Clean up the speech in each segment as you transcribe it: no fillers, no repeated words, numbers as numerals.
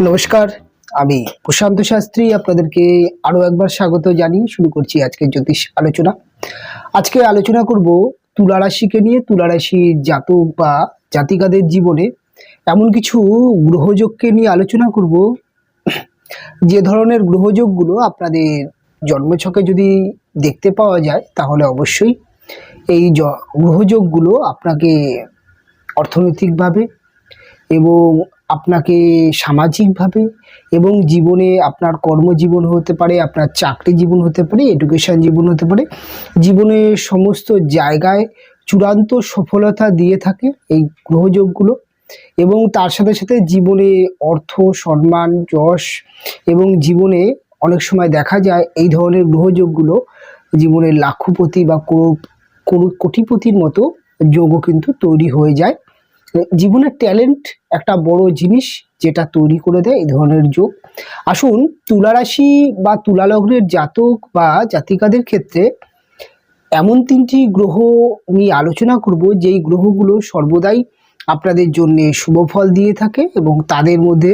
নমস্কার, আমি প্রশান্ত শাস্ত্রী আপনাদেরকে আরো একবার স্বাগত জানিয়ে শুরু করছি আজকের জ্যোতিষ আলোচনা। আজকে আলোচনা করব তুলা রাশিকে নিয়ে। তুলা রাশির জাতক বা জাতিকাদের জীবনে এমন কিছু গ্রহযোগকে নিয়ে আলোচনা করব, যে ধরনের গ্রহযোগগুলো আপনাদের জন্মছকে যদি দেখতে পাওয়া যায় তাহলে অবশ্যই এই গ্রহযোগগুলো আপনাকে অর্থনৈতিকভাবে এবং আপনাকে সামাজিকভাবে এবং জীবনে আপনার কর্মজীবন হতে পারে, আপনার চাকরি জীবন হতে পারে, এডুকেশন জীবন হতে পারে, জীবনের সমস্ত জায়গায় চূড়ান্ত সফলতা দিয়ে থাকে এই গ্রহযোগগুলো। এবং তার সাথে সাথে জীবনে অর্থ, সম্মান, যশ এবং জীবনে অনেক সময় দেখা যায় এই ধরনের গ্রহযোগগুলো জীবনে লাখপতি বা কোটিপতির মতো যোগও কিন্তু তৈরি হয়ে যায়। জীবনের ট্যালেন্ট একটা বড় জিনিস যেটা তৈরি করে দেয় এই ধরনের যোগ। আসুন তুলা রাশি বা তুলা লগ্নের জাতক বা জাতিকাদের ক্ষেত্রে এমন তিনটি গ্রহ নিয়ে আলোচনা করব যেই গ্রহগুলো সর্বদাই আপনাদের জন্য শুভ ফল দিয়ে থাকে এবং তাদের মধ্যে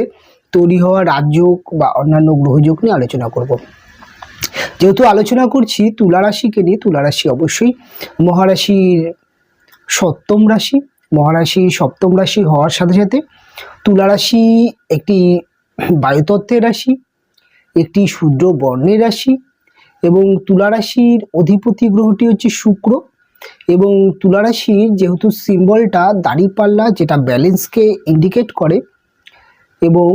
তৈরি হওয়া রাজযোগ বা অন্যান্য গ্রহযোগ নিয়ে আলোচনা করব। যেহেতু আলোচনা করছি তুলা রাশিকে নিয়ে, তুলা রাশি অবশ্যই মহারাশির সপ্তম রাশি। মহারাশি সপ্তম রাশি হওয়ার সাথে সাথে তুলা রাশি একটি বায়ুতত্ত্বের রাশি, একটি শূদ্র বর্ণের রাশি এবং তুলা রাশির অধিপতি গ্রহটি হচ্ছে শুক্র। এবং তুলা রাশির যেহেতু সিম্বলটা দাঁড়িপাল্লা, যেটা ব্যালেন্সকে ইন্ডিকেট করে, এবং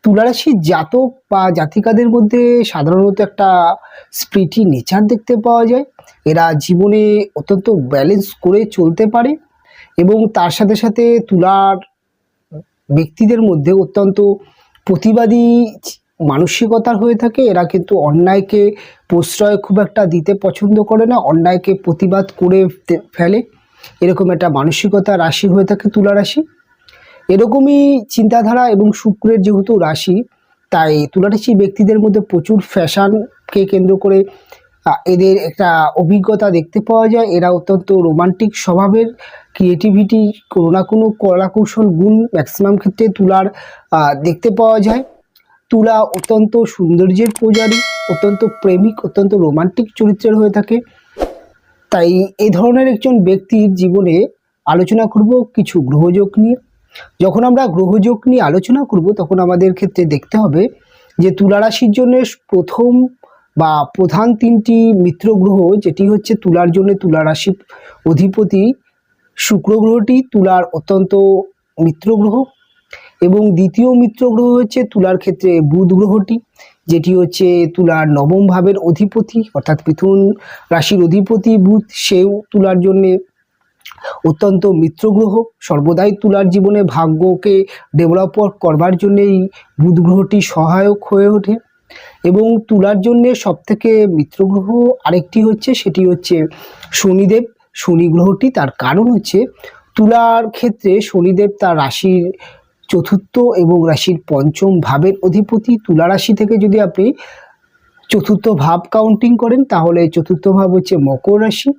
তুলা রাশির জাতক বা জাতিকাদের মধ্যে সাধারণত একটা স্পিরিটি নেচার দেখতে পাওয়া যায়। এরা জীবনে অত্যন্ত ব্যালেন্স করে চলতে পারে এবং তার সাথে সাথে তুলার ব্যক্তিদের মধ্যে অত্যন্ত প্রতিবাদী মানসিকতার হয়ে থাকে। এরা কিন্তু অন্যায়কে প্রশ্রয় খুব একটা দিতে পছন্দ করে না, অন্যায়কে প্রতিবাদ করে ফেলে, এরকম একটা মানসিকতা রাশি হয়ে থাকে তুলা রাশি। এরকমই চিন্তাধারা এবং শুক্রের যেহেতু রাশি, তাই তুলা রাশি ব্যক্তিদের মধ্যে প্রচুর ফ্যাশনকে কেন্দ্র করে এদের একটা অভিজ্ঞতা দেখতে পাওয়া যায়। এরা অত্যন্ত রোমান্টিক স্বভাবের, ক্রিয়েটিভিটি, কোনো না কোনো কলাকৌশল গুণ ম্যাক্সিমাম ক্ষেত্রে তুলার দেখতে পাওয়া যায়। তুলা অত্যন্ত সৌন্দর্যের পূজারী, অত্যন্ত প্রেমিক, অত্যন্ত রোমান্টিক চরিত্রের হয়ে থাকে। তাই এই ধরনের একজন ব্যক্তির জীবনে আলোচনা করব কিছু গ্রহযোগ নিয়ে। যখন আমরা গ্রহযোগ নিয়ে আলোচনা করব তখন আমাদের ক্ষেত্রে দেখতে হবে যে তুলা রাশির জন্য প্রথম বা প্রধান তিনটি মিত্র গ্রহ, যেটি হচ্ছে তুলার জন্য তুলা রাশির অধিপতি শুক্র গ্রহটি তুলার অত্যন্ত মিত্র গ্রহ, এবং দ্বিতীয় মিত্র গ্রহ হচ্ছে তুলার ক্ষেত্রে বুধ গ্রহটি, যেটি হচ্ছে তুলার নবম ভাবের অধিপতি, অর্থাৎ মিথুন রাশির অধিপতি বুধ, সেও তুলার জন্যে অত্যন্ত মিত্র গ্রহ। সর্বদাই তুলার জীবনে ভাগ্যকে ডেভেলপ করবার জন্যেই বুধ গ্রহটি সহায়ক হয়ে ওঠে। এবং তুলার জন্যে সবথেকে মিত্র গ্রহ আরেকটি হচ্ছে, সেটি হচ্ছে শনিদেব। শনি গ্রহটি, তার কারণ হচ্ছে তুলার ক্ষেত্রে শনিদেব তার রাশির চতুর্থ এবং রাশির পঞ্চম ভাবের অধিপতি। তুলা রাশি থেকে যদি আপনি চতুর্থ ভাব কাউন্টিং করেন তাহলে চতুর্থ ভাব হচ্ছে মকর রাশি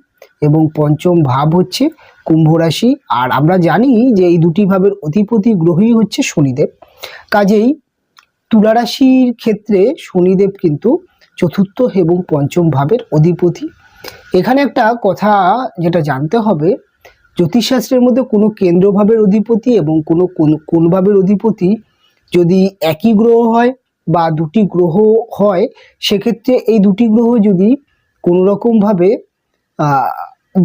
এবং পঞ্চম ভাব হচ্ছে কুম্ভ রাশি। আর আমরা জানি যে এই দুটি ভাবের অধিপতি গ্রহই হচ্ছে শনিদেব। কাজেই তুলা রাশির ক্ষেত্রে শনিদেব কিন্তু চতুর্থ এবং পঞ্চম ভাবের অধিপতি। এখানে একটা কথা যেটা জানতে হবে, জ্যোতিষশাস্ত্রের মধ্যে কোনো কেন্দ্রভাবের অধিপতি এবং কোন ভাবের অধিপতি যদি একই গ্রহ হয় বা দুটি গ্রহ হয়, সেক্ষেত্রে এই দুটি গ্রহ যদি কোনো রকমভাবে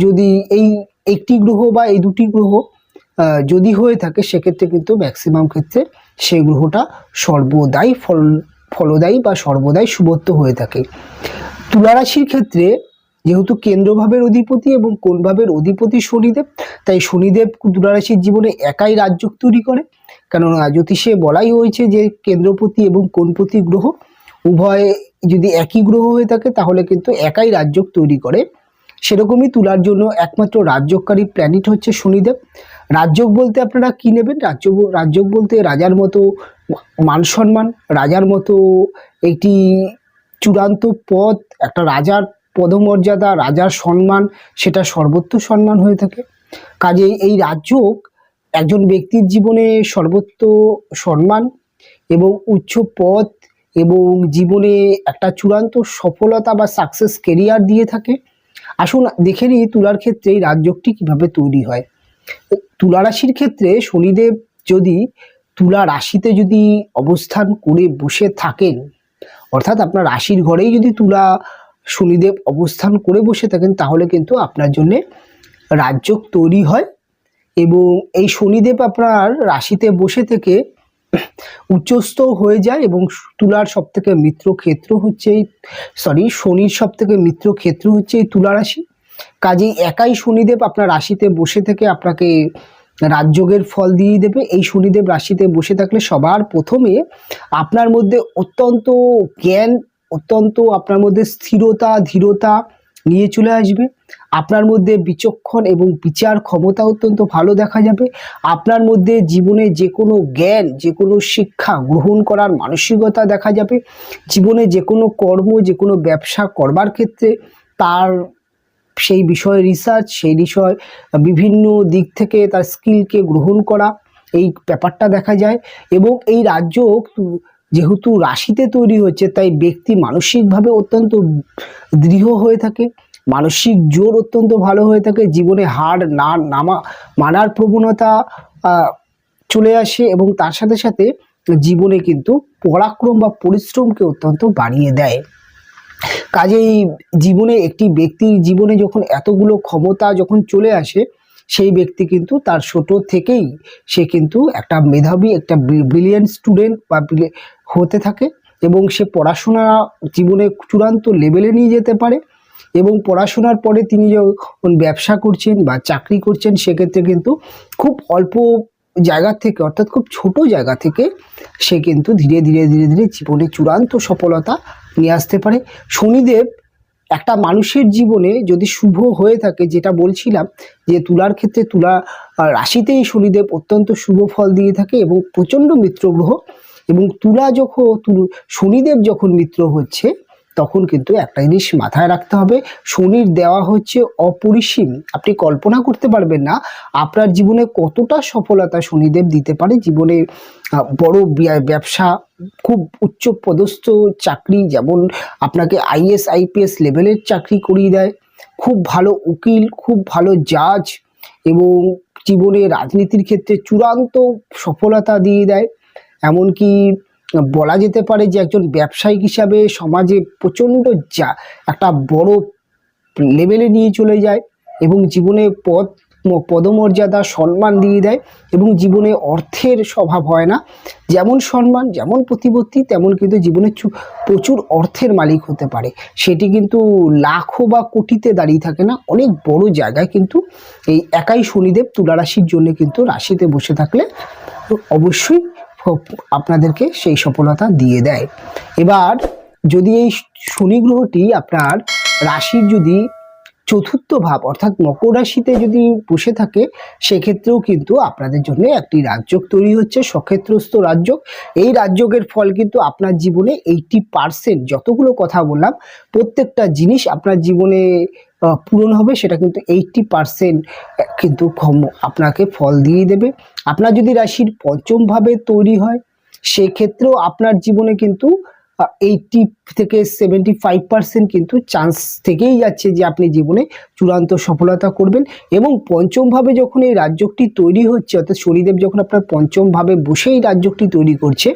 যদি এই একটি গ্রহ বা এই দুটি গ্রহ যদি হয়ে থাকে, সেক্ষেত্রে কিন্তু ম্যাক্সিমাম ক্ষেত্রে সেই গ্রহটা সর্বদাই ফলদায়ী বা সর্বদাই শুভত্ব হয়ে থাকে। তুলা রাশির ক্ষেত্রে যেহেতু কেন্দ্রভাবের অধিপতি এবং কোন ভাবের অধিপতি শনিদেব, তাই শনিদেব তুলা রাশির জীবনে একাই রাজযোগ তৈরি করে। কেননা জ্যোতিষে বলাই হয়েছে যে কেন্দ্রপতি এবং কোণপতি গ্রহ উভয় যদি একই গ্রহ হয়ে থাকে তাহলে কিন্তু একাই রাজযোগ তৈরি করে। সেরকমই তুলার জন্য একমাত্র রাজযোগকারী প্ল্যানেট হচ্ছে শনিদেব। রাজযোগ বলতে আপনারা কি নেবেন? রাজযোগ বলতে রাজার মতো মান সম্মান, রাজার মতো একটি চূড়ান্ত পদ, একটা রাজার পদমর্যাদা, রাজার সম্মান, সেটা সর্বোচ্চ সম্মান হয়ে থাকে। কাজেই এই রাজযোগ একজন ব্যক্তির জীবনে সর্বোচ্চ সম্মান এবং উচ্চ পদ এবং জীবনে একটা চূড়ান্ত সফলতা বা সাকসেস কেরিয়ার দিয়ে থাকে। আসুন দেখে নিই তুলার ক্ষেত্রে এই রাজযোগটি কিভাবে তৈরি হয়। তুলা রাশির ক্ষেত্রে শনিদেব যদি তুলা রাশিতে যদি অবস্থান করে বসে থাকেন, অর্থাৎ আপনার রাশির ঘরেই যদি তুলা শনিদেব অবস্থান করে বসে থাকেন, তাহলে কিন্তু আপনার জন্য রাজযোগ তৈরি হয়। এবং এই শনিদেব আপনার রাশিতে বসে থেকে উচ্চস্থ হয়ে যায় এবং তুলার সব থেকে মিত্র ক্ষেত্র হচ্ছে শনির সব থেকে মিত্র ক্ষেত্র হচ্ছে এই তুলা রাশি। কাজেই একাই শনিদেব আপনার রাশিতে বসে থেকে আপনাকে রাজযোগের ফল দিয়ে দেবে। এই শনিদেব রাশিতে বসে থাকলে সবার প্রথমে আপনার মধ্যে অত্যন্ত জ্ঞান, অত্যন্ত আপনার মধ্যে স্থিরতা, ধীরতা নিয়ে চলে আসবে। আপনার মধ্যে বিচক্ষণ এবং বিচার ক্ষমতা অত্যন্ত ভালো দেখা যাবে। আপনার মধ্যে জীবনে যে কোনো জ্ঞান, যে কোনো শিক্ষা গ্রহণ করার মানসিকতা দেখা যাবে। জীবনে যে কোনো কর্ম, যে কোনো ব্যবসা করবার ক্ষেত্রে তার সেই বিষয়ে রিসার্চ, সেই বিষয় বিভিন্ন দিক থেকে তার স্কিলকে গ্রহণ করা, এই ব্যাপারটা দেখা যায়। এবং এই রাজযোগ যেহেতু রাশিতে তৈরি হচ্ছে, তাই ব্যক্তি মানসিকভাবে অত্যন্ত দৃঢ় হয়ে থাকে, মানসিক জোর অত্যন্ত ভালো হয়ে থাকে, জীবনে হার না নামা মানার প্রবণতা চলে আসে এবং তার সাথে সাথে জীবনে কিন্তু পরাক্রম বা পরিশ্রমকে অত্যন্ত বাড়িয়ে দেয়। কাজেই জীবনে একটি ব্যক্তির জীবনে যখন এতগুলো ক্ষমতা যখন চলে আসে, সেই ব্যক্তি কিন্তু তার ছোট থেকেই সে কিন্তু একটা মেধাবী, একটা ব্রিলিয়েন্ট স্টুডেন্ট বা হতে থাকে এবং সে পড়াশোনা জীবনে চূড়ান্ত লেভেলে নিয়ে যেতে পারে। এবং পড়াশোনার পরে তিনি যখন ব্যবসা করছেন বা চাকরি করছেন, সেক্ষেত্রে কিন্তু খুব অল্প জায়গা থেকে, অর্থাৎ খুব ছোট জায়গা থেকে সে কিন্তু ধীরে ধীরে ধীরে ধীরে জীবনে চূড়ান্ত সফলতা নিয়ে আসতে পারে। শনিদেব একটা মানুষের জীবনে যদি শুভ হয়ে থাকে, যেটা বলছিলাম যে তুলার ক্ষেত্রে তুলা রাশিতেই শনিদেব অত্যন্ত শুভ ফল দিয়ে থাকে এবং প্রচণ্ড মিত্র গ্রহ। এবং তুলা যখন শনিদেব যখন মিত্র হচ্ছে, তখন কিন্তু একটা জিনিস মাথায় রাখতে হবে, শনির দেওয়া হচ্ছে অপরিসীম। আপনি কল্পনা করতে পারবেন না আপনার জীবনে কতটা সফলতা শনিদেব দিতে পারে। জীবনে বড় ব্যবসা, খুব উচ্চ পদস্থ চাকরি, যেমন আপনাকে আইএস আইপিএস লেভেলের চাকরি করিয়ে দেয়, খুব ভালো উকিল, খুব ভালো জাজ, এবং জীবনে রাজনীতির ক্ষেত্রে চূড়ান্ত সফলতা দিয়ে দেয়। এমনকি বলা যেতে পারে যে একজন ব্যবসায়িক হিসাবে সমাজে প্রচণ্ড একটা বড় লেভেলে নিয়ে চলে যায় এবং জীবনে পদমর্যাদা, সম্মান দিয়ে দেয় এবং জীবনে অর্থের অভাব হয় না। যেমন সম্মান, যেমন প্রতিপত্তি, তেমন কিন্তু জীবনে প্রচুর অর্থের মালিক হতে পারে। সেটি কিন্তু লাখো বা কোটিতে দাঁড়িয়ে থাকে না, অনেক বড় জায়গায় কিন্তু এই একাই শনিদেব তুলা রাশির জন্য কিন্তু রাশিতে বসে থাকলে অবশ্যই আপনাদেরকে সেই সফলতা দিয়ে দেয়। এবার যদি এই শনি গ্রহটি আপনার রাশির যদি চতুর্থ ভাব অর্থাৎ মকর রাশিতে যদি বসে থাকে, সেক্ষেত্রেও কিন্তু আপনাদের জন্য একটি রাজযোগ তৈরি হচ্ছে, সক্ষেত্রস্থ রাজযোগ। এই রাজযোগের ফল কিন্তু আপনার জীবনে 80% যতগুলো কথা বললাম প্রত্যেকটা জিনিস আপনার জীবনে পূরণ হবে, সেটা কিন্তু 80% কিন্তু আপনাকে ফল দিয়ে দেবে। আপনার যদি রাশির পঞ্চম ভাবে তৈরি হয়, সেক্ষেত্রেও আপনার জীবনে কিন্তু 80 থেকে 75% কিন্তু চান্স থেকেই যাচ্ছে যে আপনি জীবনে চূড়ান্ত সফলতা করবেন। এবং পঞ্চম ভাবে যখন এই রাজযোগটি তৈরি হচ্ছে, অর্থাৎ শনিদেব যখন আপনার পঞ্চম ভাবে বসে এই রাজযোগটি তৈরি করছে,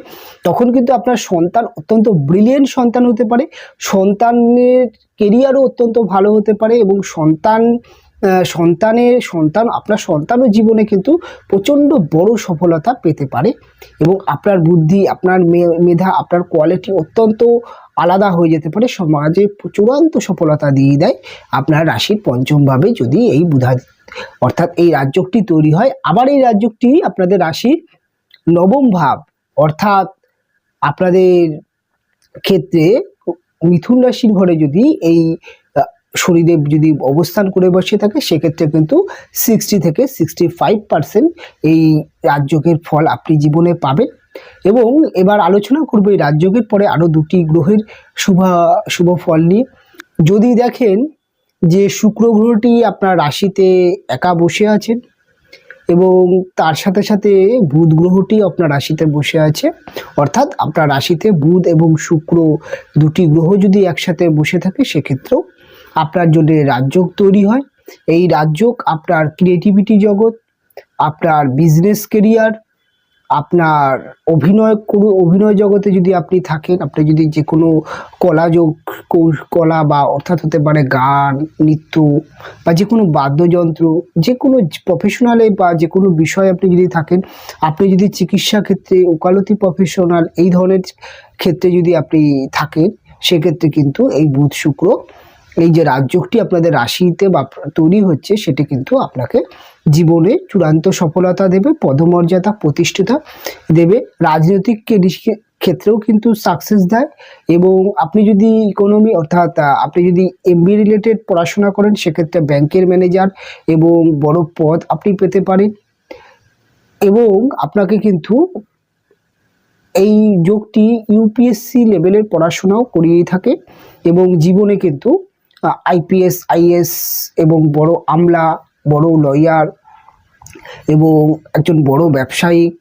তখন কিন্তু আপনার সন্তান অত্যন্ত ব্রিলিয়েন্ট সন্তান হতে পারে, সন্তানের কেরিয়ারও অত্যন্ত ভালো হতে পারে এবং আপনার সন্তানও জীবনে কিন্তু প্রচণ্ড বড় সফলতা পেতে পারে। এবং আপনার বুদ্ধি, আপনার মেধা, আপনার কোয়ালিটি অত্যন্ত আলাদা হয়ে যেতে পারে, সমাজে চূড়ান্ত সফলতা দিয়ে দেয় আপনার রাশির পঞ্চম ভাবে যদি এই অর্থাৎ এই রাজযোগটি তৈরি হয়। আবার এই রাজযোগটি আপনাদের রাশির নবম ভাব অর্থাৎ আপনাদের ক্ষেত্রে মিথুন রাশির ঘরে যদি এই শনিদেব যদি অবস্থান করে বসে থাকে, সেক্ষেত্রে কিন্তু 60 থেকে 65% এই রাজযোগের ফল আপনি জীবনে পাবেন। এবং এবার আলোচনা করবো এই রাজযোগের পরে আরো দুটি গ্রহের শুভ ফল নিয়ে। যদি দেখেন যে শুক্র গ্রহটি আপনার রাশিতে একা বসে আছেন, এবং তার সাথে সাথে বুধ গ্রহটি আপনার রাশিতে বসে আছে। অর্থাৎ আপনার রাশিতে বুধ এবং শুক্র দুটি গ্রহ যদি একসাথে বসে থাকে সেক্ষেত্রেও আপনার জন্য রাজযোগ তৈরি হয়। এই রাজযোগ আপনার ক্রিয়েটিভিটি জগৎ, আপনার বিজনেস কেরিয়ার, আপনার অভিনয় জগতে যদি আপনি থাকেন, আপনি যদি যে কোনো কলা বা অর্থাৎ হতে পারে গান, নৃত্য বা যে কোনো বাদ্যযন্ত্র, যে কোনো প্রফেশনালে বা যে কোনো বিষয়ে আপনি যদি থাকেন, আপনি যদি চিকিৎসা ক্ষেত্রে, ওকালতি প্রফেশনাল এই ধরনের ক্ষেত্রে যদি আপনি থাকেন, সেক্ষেত্রে কিন্তু এই বুধ শুক্র এই যে রাজযোগটি আপনাদের রাশিতে বা তৈরি হচ্ছে সেটি কিন্তু আপনাকে জীবনে চূড়ান্ত সফলতা দেবে, পদমর্যাদা প্রতিষ্ঠিতা দেবে, রাজনৈতিক ক্ষেত্রেও কিন্তু সাকসেস দেয়। এবং আপনি যদি ইকোনমি অর্থাৎ আপনি যদি এমবিএ রিলেটেড পড়াশোনা করেন সেক্ষেত্রে ব্যাংকের ম্যানেজার এবং বড় পদ আপনি পেতে পারেন। এবং আপনাকে কিন্তু এই যোগটি ইউপিএসসি লেভেলের পড়াশোনাও করিয়েই থাকে এবং জীবনে কিন্তু আইপিএস, আইএস এবং বড় আমলা, বড় লয়ার এবং একজন বড় ব্যবসায়িক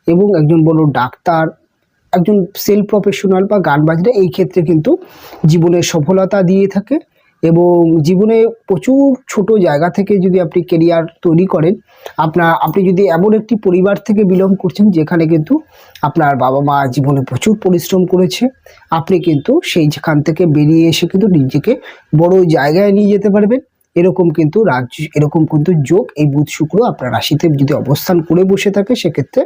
এবং একজন বড় ডাক্তার, একজন সেলফ প্রফেশনাল বা গান বাজনা এই ক্ষেত্রে কিন্তু জীবনে সফলতা দিয়ে থাকে। এবং জীবনে প্রচুর ছোট জায়গা থেকে যদি আপনি কেরিয়ার তৈরি করেন, আপনি যদি এমন একটি পরিবার থেকে বিলং করছেন যেখানে কিন্তু আপনার বাবা মা জীবনে প্রচুর পরিশ্রম করেছে, আপনি কিন্তু সেইখান থেকে বেরিয়ে এসে কিন্তু নিজেকে বড় জায়গায় নিয়ে যেতে পারবেন। এরকম কিন্তু যোগ এই বুধ শুক্র আপনার রাশিতে যদি অবস্থান করে বসে থাকে সেক্ষেত্রে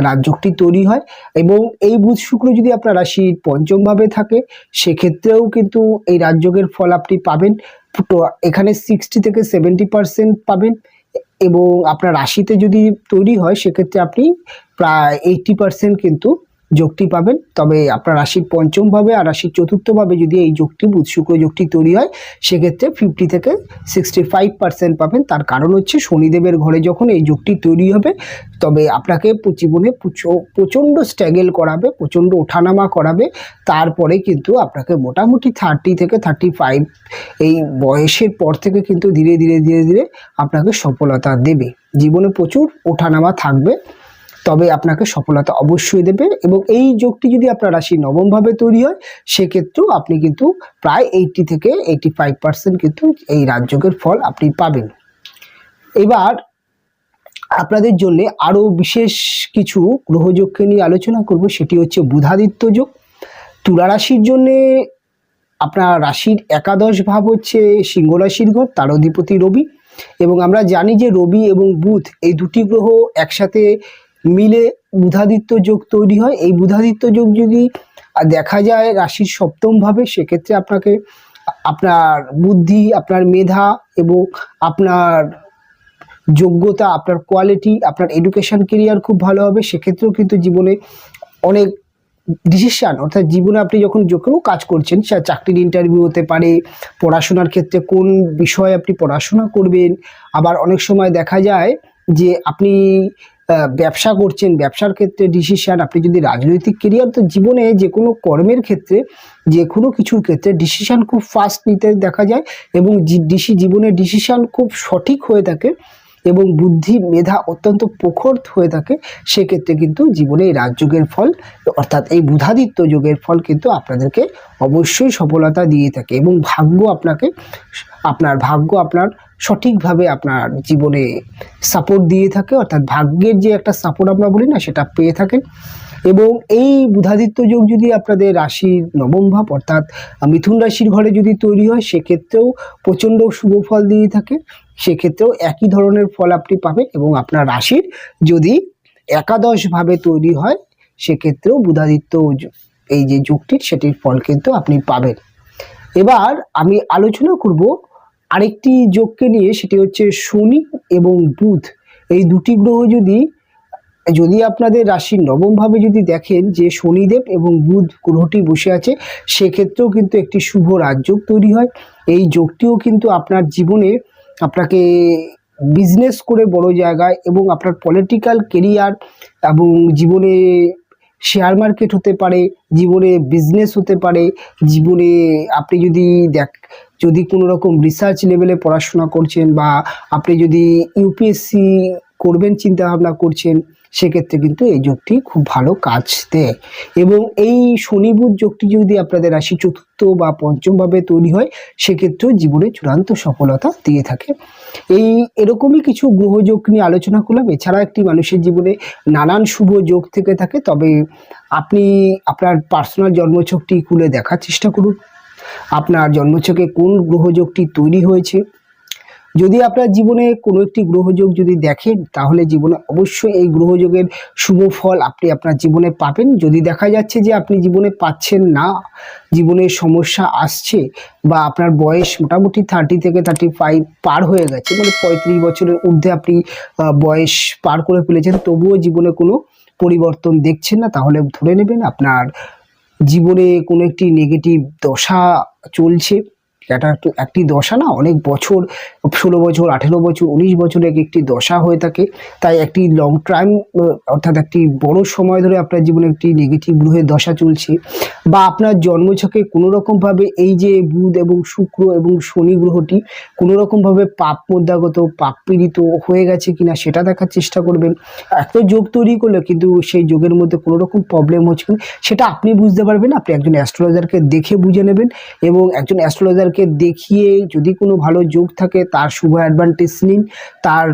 রাজযোগটি তৈরি হয়। এবং এই বুধ শুক্র যদি আপনার রাশির পঞ্চম ভাবে থাকে সেক্ষেত্রেও কিন্তু এই রাজযোগের ফল আপনি পাবেন। তো এখানে 60 থেকে 70% পাবেন। এবং আপনার রাশিতে যদি তৈরি হয় সেক্ষেত্রে আপনি প্রায় 80% কিন্তু যোগটি পাবেন। তবে আপনার রাশির পঞ্চম ভাবে আর রাশির চতুর্থ ভাবে যদি এই যোগটি বুধ শুক্র যোগটি তৈরি হয় সেক্ষেত্রে 50 থেকে 65% পাবেন। তার কারণ হচ্ছে শনিদেবের ঘরে যখন এই যোগটি তৈরি হবে তবে আপনাকে জীবনে প্রচণ্ড স্ট্রাগল করাবে, প্রচণ্ড ওঠানামা করাবে, তারপরে কিন্তু আপনাকে মোটামুটি 30 থেকে 35 এই বয়সের পর থেকে কিন্তু ধীরে ধীরে আপনাকে সফলতা দেবে। জীবনে প্রচুর ওঠানামা থাকবে, তবে আপনাকে সফলতা অবশ্যই দেবে। এবং এই যোগটি যদি আপনার রাশি নবম ভাবে তৈরি হয় সেক্ষেত্রেও আপনি কিন্তু প্রায় 80 থেকে 85% কিন্তু এই রাজযোগের ফল আপনি পাবেন। এবার আপনাদের জন্য আরো বিশেষ কিছু গ্রহযোগকে নিয়ে আলোচনা করব, সেটি হচ্ছে বুধাদিত্য যোগ। তুলা রাশির জন্য আপনার রাশির একাদশ ভাব হচ্ছে সিংহ রাশির ঘর, তার অধিপতি রবি। এবং আমরা জানি যে রবি এবং বুধ এই দুটি গ্রহ একসাথে মিলে বুধাদিত্য যোগ তৈরি হয়। এই বুধাদিত্য যোগ যদি দেখা যায় রাশির সপ্তম ভাবে সেক্ষেত্রে আপনার বুদ্ধি, আপনার মেধা এবং আপনার যোগ্যতা, আপনার কোয়ালিটি, আপনার এডুকেশন কেরিয়ার খুব ভালো হবে। সেক্ষেত্রেও কিন্তু জীবনে অনেক ডিসিশন, অর্থাৎ জীবনে আপনি যখন যে কোনো কাজ করছেন, সে চাকরির ইন্টারভিউ হতে পারে, পড়াশোনার ক্ষেত্রে কোন বিষয়ে আপনি পড়াশোনা করবেন, আবার অনেক সময় দেখা যায় যে আপনি ব্যবসা করছেন, ব্যবসার ক্ষেত্রে ডিসিশন, আপনি যদি রাজনৈতিক কেরিয়ার, তো জীবনে যে কোনো কর্মের ক্ষেত্রে, যে কোনো কিছুর ক্ষেত্রে ডিসিশন খুব ফাস্ট নিতে দেখা যায় এবং জীবনের ডিসিশন খুব সঠিক হয়ে থাকে এবং বুদ্ধি মেধা অত্যন্ত প্রখর হয়ে থাকে। সেক্ষেত্রে কিন্তু জীবনে এই রাজযোগের ফল অর্থাৎ এই বুধাদিত্য যোগের ফল কিন্তু আপনাদেরকে অবশ্যই সফলতা দিয়ে থাকে এবং ভাগ্য আপনার সঠিকভাবে আপনার জীবনে সাপোর্ট দিয়ে থাকে, অর্থাৎ ভাগ্যের যে একটা সাপোর্ট আমরা বলি না, সেটা পেয়ে থাকেন। এবং এই বুধাদিত্য যোগ যদি আপনাদের রাশির নবম ভাব অর্থাৎ মিথুন রাশির ঘরে যদি তৈরি হয় সেক্ষেত্রেও প্রচণ্ড শুভ ফল দিয়ে থাকে। সেক্ষেত্রেও একই ধরনের ফল আপনি পাবেন। এবং আপনার রাশির যদি একাদশ ভাবে তৈরি হয় সেক্ষেত্রেও বুধাদিত্য এই যে যোগটির সেটির ফল কিন্তু আপনি পাবেন। এবার আমি আলোচনা করব আরেকটি যোগকে নিয়ে, সেটি হচ্ছে শনি এবং বুধ। এই দুটি গ্রহ যদি আপনাদের রাশির নবম ভাবে যদি দেখেন যে শনিদেব এবং বুধ গ্রহটি বসে আছে সেক্ষেত্রেও কিন্তু একটি শুভ রাজযোগ তৈরি হয়। এই যোগটিও কিন্তু আপনার জীবনে আপনাকে বিজনেস করে বড় জায়গায় এবং আপনার পলিটিক্যাল কেরিয়ার এবং জীবনে শেয়ার মার্কেট হতে পারে, জীবনে বিজনেস হতে পারে, জীবনে আপনি যদি কোনো রকম রিসার্চ লেভেলে পড়াশোনা করছেন বা আপনি যদি ইউপিএসসি করবেন চিন্তা ভাবনা করছেন, সেক্ষেত্রে কিন্তু এই যোগটি খুব ভালো কাজ দেয়। এবং এই শনি বুধ যোগটি যদি আপনাদের রাশি চতুর্থ বা পঞ্চম ভাবে তৈরি হয়, সেক্ষেত্রেও জীবনে চূড়ান্ত সফলতা দিয়ে থাকে। এরকমই কিছু গ্রহযোগ নিয়ে আলোচনা করলাম। এছাড়া একটি মানুষের জীবনে নানান শুভ যোগ থেকে থাকে, তবে আপনি আপনার পার্সোনাল জন্মছকটি খুলে দেখার চেষ্টা করুন, আপনার জন্মছকে কোন গ্রহযোগটি তৈরি হয়েছে। যদি আপনার জীবনে কোনো একটি গ্রহযোগ যদি দেখেন, তাহলে জীবনে অবশ্যই এই গ্রহযোগের শুভ ফল আপনি আপনার জীবনে পাবেন। যদি দেখা যাচ্ছে যে আপনি জীবনে পাচ্ছেন না, জীবনে সমস্যা আসছে, বা আপনার বয়স মোটামুটি 30 থেকে 35 পার হয়ে গেছে, মানে 35 বছরের ঊর্ধ্বে আপনি বয়স পার করে ফেলেছেন, তবুও জীবনে কোনো পরিবর্তন দেখছেন না, তাহলে ধরে নেবেন আপনার জীবনে কোনো একটি নেগেটিভ দশা চলছে। এটা একটি দশা না, অনেক বছর, 16 বছর, 18 বছর, 19 বছরের একটি দশা হয়ে থাকে। তাই একটি লং টাইম, অর্থাৎ একটি বড় সময় ধরে আপনার জীবনে একটি নেগেটিভ গ্রহের দশা চলছে, বা আপনার জন্মছকে কোনো রকমভাবে এই যে বুধ এবং শুক্র এবং শনি গ্রহটি কোনো রকমভাবে পাপ মুদ্রাগত, পাপ পীড়িত হয়ে গেছে কিনা সেটা দেখার চেষ্টা করবেন। এত যোগ তৈরি করলে কিন্তু সেই যোগের মধ্যে কোনো রকম প্রবলেম হচ্ছে কিনা সেটা আপনি বুঝতে পারবেন। আপনি একজন অ্যাস্ট্রোলজারকে দেখে বুঝে নেবেন, এবং একজন অ্যাস্ট্রোলজারকে দেখিয়ে যদি কোনো ভালো যোগ থাকে তার শুভ অ্যাডভান্টেজ নিন, তার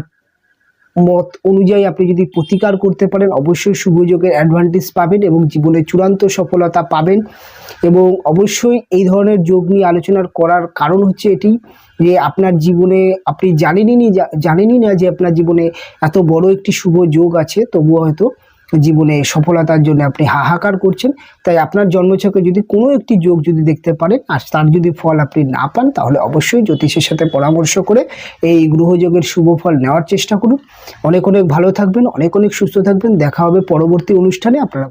মত অনুযায়ী আপনি যদি প্রতিকার করতে পারেন, অবশ্যই শুভ যোগের অ্যাডভান্টেজ পাবেন এবং জীবনে চূড়ান্ত সফলতা পাবেন। এবং অবশ্যই এই ধরনের যোগ নিয়ে আলোচনা করার কারণ হচ্ছে এটি, যে আপনার জীবনে আপনি জানেনই না যে আপনার জীবনে এত বড় একটি শুভ যোগ আছে, তবুও হয়তো জীবনে সফলতার জন্য আপনি হাহাকার করছেন। তাই আপনার জন্মছকে যদি কোনো একটি যোগ যদি দেখতে পারেন আর তার যদি ফল আপনি না পান, তাহলে অবশ্যই জ্যোতিষের সাথে পরামর্শ করে এই গ্রহযোগের শুভ ফল নেওয়ার চেষ্টা করুন। অনেক অনেক ভালো থাকবেন, অনেক অনেক সুস্থ থাকবেন। দেখা হবে পরবর্তী অনুষ্ঠানে। আপনারা